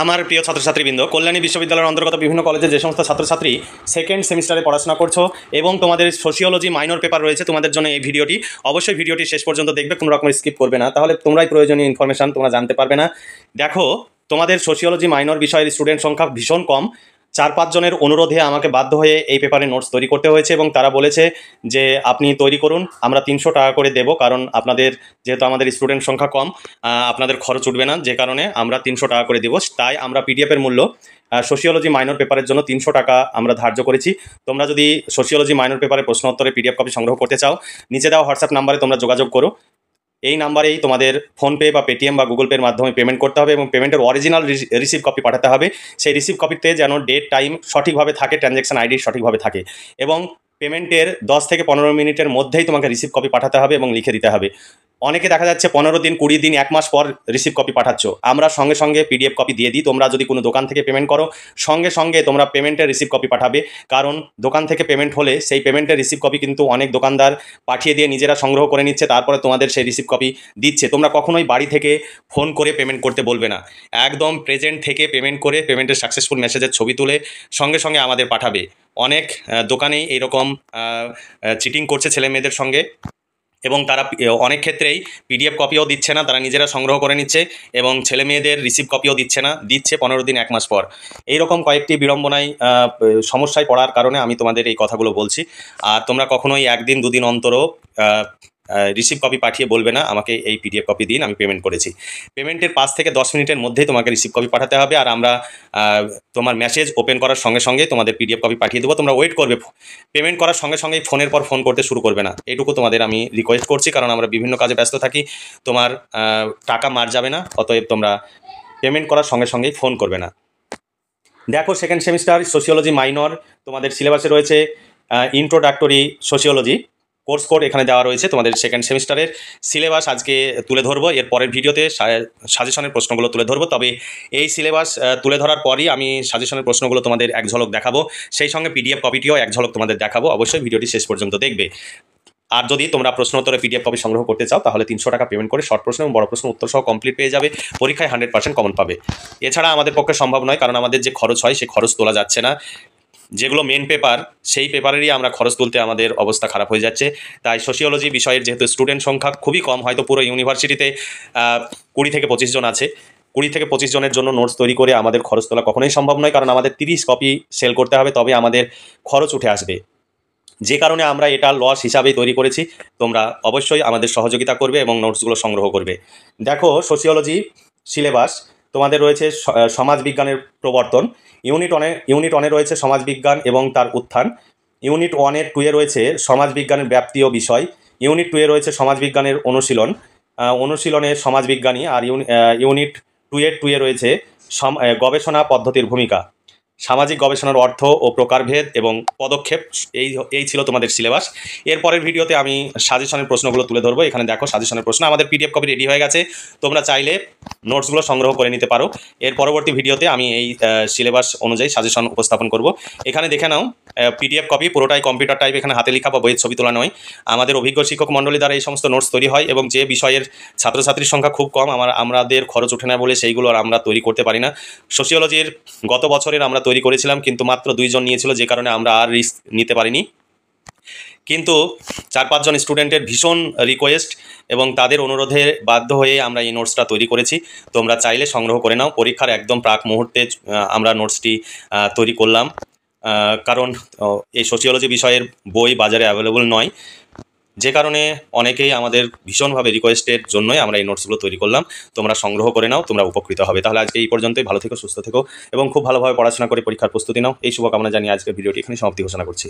আমার প্রিয় ছাত্রছাত্রীবৃন্দ, কল্যাণী বিশ্ববিদ্যালয়ের অন্তর্গত বিভিন্ন কলেজে যে সমস্ত ছাত্রছাত্রী সেকেন্ড সেমিস্টারে পড়াশোনা করছো এবং তোমাদের সোশিওলজি মাইনর পেপার রয়েছে, তোমাদের জন্য এই ভিডিওটি অবশ্যই ভিডিওটি শেষ পর্যন্ত দেখবে, কোনো রকম স্কিপ করবে না, তাহলে তোমরাই প্রয়োজনীয় ইনফরমেশন তোমরা জানতে পারবে না। দেখো, তোমাদের সোশিওলজি মাইনর বিষয়ের স্টুডেন্ট সংখ্যা ভীষণ কম। 4-5 জনের অনুরোধে আমাকে বাধ্য হয়ে এই পেপারে নোটস তৈরি করতে হয়েছে এবং তারা বলেছে যে আপনি তৈরি করুন, আমরা 300 টাকা করে দেব, কারণ আপনাদের যেহেতু আমাদের স্টুডেন্ট সংখ্যা কম, আপনাদের খরচ উঠবে না, যে কারণে আমরা 300 টাকা করে দেবো। তাই আমরা পিডিএফের মূল্য সোশিওলজি মাইনর পেপারের জন্য 300 টাকা আমরা ধার্য করেছি। তোমরা যদি সোশিওলজি মাইনর পেপারে প্রশ্ন উত্তরে পিডিএফ কপি সংগ্রহ করতে চাও, নিচে দেওয়া হোয়াটসঅ্যাপ নাম্বারে তোমরা যোগাযোগ করো। এই নাম্বারেই তোমাদের ফোনপে বা পেটিএম বা গুগল পের মাধ্যমে পেমেন্ট করতে হবে এবং পেমেন্টের অরিজিনাল রিসিভ কপি পাঠাতে হবে। সেই রিসিভ কপিতে যেন ডেট টাইম সঠিকভাবে থাকে, ট্রানজ্যাকশন আইডি সঠিকভাবে থাকে এবং পেমেন্টের 10 থেকে 15 মিনিটের মধ্যেই তোমাকে রিসিভ কপি পাঠাতে হবে এবং লিখে দিতে হবে। অনেকে দেখা যাচ্ছে 15 দিন, 20 দিন, 1 মাস পর রিসিভ কপি পাঠাচ্ছ। আমরা সঙ্গে সঙ্গে পিডিএফ কপি দিয়ে দিই। তোমরা যদি কোনো দোকান থেকে পেমেন্ট করো, সঙ্গে সঙ্গে তোমরা পেমেন্টের রিসিভ কপি পাঠাবে, কারণ দোকান থেকে পেমেন্ট হলে সেই পেমেন্টের রিসিভ কপি কিন্তু অনেক দোকানদার পাঠিয়ে দিয়ে নিজেরা সংগ্রহ করে নিচ্ছে, তারপরে তোমাদের সেই রিসিভ কপি দিচ্ছে। তোমরা কখনোই বাড়ি থেকে ফোন করে পেমেন্ট করতে বলবে না, একদম প্রেজেন্ট থেকে পেমেন্ট করে পেমেন্টের সাকসেসফুল মেসেজের ছবি তুলে সঙ্গে সঙ্গে আমাদের পাঠাবে। অনেক দোকানেই এইরকম চিটিং করছে ছেলে মেয়েদের সঙ্গে এবং তারা অনেক ক্ষেত্রেই পিডিএফ কপিও দিচ্ছে না, তারা নিজেরা সংগ্রহ করে নিচ্ছে এবং ছেলে মেয়েদের রিসিভ কপিও দিচ্ছে না, দিচ্ছে 15 দিন 1 মাস পর। এইরকম কয়েকটি বিড়ম্বনায় সমস্যায় পড়ার কারণে আমি তোমাদের এই কথাগুলো বলছি। আর তোমরা কখনোই 1 দিন 2 দিন অন্তরও রিসিভ কপি পাঠিয়ে বলবে না আমাকে এই পিডিএফ কপি দিন, আমি পেমেন্ট করেছি। পেমেন্টের 5 থেকে 10 মিনিটের মধ্যেই তোমাকে রিসিভ কপি পাঠাতে হবে আর আমরা তোমার মেসেজ ওপেন করার সঙ্গে সঙ্গে তোমাদের পিডিএফ কপি পাঠিয়ে দেবো। তোমরা ওয়েট করবে, পেমেন্ট করার সঙ্গে সঙ্গেই ফোনের পর ফোন করতে শুরু করবে না, এটুকু তোমাদের আমি রিকোয়েস্ট করছি, কারণ আমরা বিভিন্ন কাজে ব্যস্ত থাকি, তোমার টাকা মার যাবে না, অতএব তোমরা পেমেন্ট করার সঙ্গে সঙ্গেই ফোন করবে না। দেখো, সেকেন্ড সেমিস্টার সোশিওলজি মাইনর তোমাদের সিলেবাসে রয়েছে ইন্ট্রোডাক্টরি সোশিওলজি কোর্স কোড এখানে দেওয়া রয়েছে। তোমাদের সেকেন্ড সেমিস্টারের সিলেবাস আজকে তুলে ধরবো, এর পরের ভিডিওতে সাজেশনের প্রশ্নগুলো তুলে ধরবো। তবে এই সিলেবাস তুলে ধরার পরই আমি সাজেশনের প্রশ্নগুলো তোমাদের এক ঝলক দেখাবো, সেই সঙ্গে পিডিএফ কপিটিও এক ঝলক তোমাদের দেখাবো। অবশ্যই ভিডিওটি শেষ পর্যন্ত দেখবে। আর যদি তোমরা প্রশ্ন উত্তরে পিডিএফ কপি সংগ্রহ করতে চাও, তাহলে 300 টাকা পেমেন্ট করে শর্ট প্রশ্ন এবং বড় প্রশ্ন উত্তর সহ কমপ্লিট পেয়ে যাবে। পরীক্ষায় 100% কমন পাবে। এছাড়া আমাদের পক্ষে সম্ভব নয়, কারণ আমাদের যে খরচ হয় সেই খরচ তোলা যাচ্ছে না। যেগুলো মেন পেপার, সেই পেপারেরই আমরা খরচ তুলতে আমাদের অবস্থা খারাপ হয়ে যাচ্ছে। তাই সোশিওলজি বিষয়ের যেহেতু স্টুডেন্ট সংখ্যা খুবই কম, হয়তো পুরো ইউনিভার্সিটিতে 20 থেকে 25 জন আছে, 20 থেকে 25 জনের জন্য নোটস তৈরি করে আমাদের খরচ তোলা কখনোই সম্ভব নয়, কারণ আমাদের 30 কপি সেল করতে হবে, তবে আমাদের খরচ উঠে আসবে। যে কারণে আমরা এটা লস হিসাবেই তৈরি করেছি। তোমরা অবশ্যই আমাদের সহযোগিতা করবে এবং নোটসগুলো সংগ্রহ করবে। দেখো, সোশিওলজি সিলেবাস তোমাদের রয়েছে সমাজবিজ্ঞানের প্রবর্তন, ইউনিট 1-এ রয়েছে সমাজবিজ্ঞান এবং তার উত্থান, ইউনিট 1-এর 2-এ রয়েছে সমাজবিজ্ঞানের ব্যাপ্তি ও বিষয়, ইউনিট 2-এ রয়েছে সমাজবিজ্ঞানের অনুশীলনের সমাজবিজ্ঞানী, আর ইউনিট 2-এ রয়েছে গবেষণা পদ্ধতির ভূমিকা, সামাজিক গবেষণার অর্থ ও প্রকারভেদ এবং পদক্ষেপ। এই ছিল তোমাদের সিলেবাস। এরপরের ভিডিওতে আমি সাজেশনের প্রশ্নগুলো তুলে ধরবো। এখানে দেখো সাজেশনের প্রশ্ন, আমাদের পিডিএফ কপি রেডি হয়ে গেছে, তোমরা চাইলে নোটসগুলো সংগ্রহ করে নিতে পারো। এর পরবর্তী ভিডিওতে আমি এই সিলেবাস অনুযায়ী সাজেশন উপস্থাপন করব। এখানে দেখে নাও, পিডিএফ কপি পুরোটাই কম্পিউটার টাইপ, এখানে হাতে লেখা বা বইয়ের ছবি তোলা নয়। আমাদের অভিজ্ঞ শিক্ষক মণ্ডলী দ্বারা এই সমস্ত নোটস তৈরি হয় এবং যে বিষয়ের ছাত্রছাত্রীর সংখ্যা খুব কম, আমাদের খরচ ওঠে না বলে সেইগুলো আমরা তৈরি করতে পারি না। সোশিওলজির গত বছরের আমরা তৈরি করেছিলাম, কিন্তু মাত্র 2 জন নিয়েছিল, যে কারণে আমরা আর রিস্ক নিতে পারিনি। কিন্তু 4-5 জন স্টুডেন্টের ভীষণ রিকোয়েস্ট এবং তাদের অনুরোধে বাধ্য হয়ে আমরা এই নোটসটা তৈরি করেছি। তোমরা চাইলে সংগ্রহ করে নাও। পরীক্ষার একদম প্রাক মুহূর্তে আমরা নোটসটি তৈরি করলাম, কারণ এই সোশিওলজি বিষয়ের বই বাজারে অ্যাভেলেবল নয়, যে কারণে অনেকেই আমাদের ভীষণভাবে রিকোয়েস্টের জন্যই আমরা এই নোটসগুলো তৈরি করলাম। তোমরা সংগ্রহ করে নাও, তোমরা উপকৃত হবে। তাহলে আজকে এই পর্যন্তই। ভালো থেকো, সুস্থ থেকো এবং খুব ভালোভাবে পড়াশোনা করে পরীক্ষার প্রস্তুতি নাও। এই শুভকামনা জানিয়ে আজকের ভিডিওটি এখানে সমাপ্তি ঘোষণা করছি।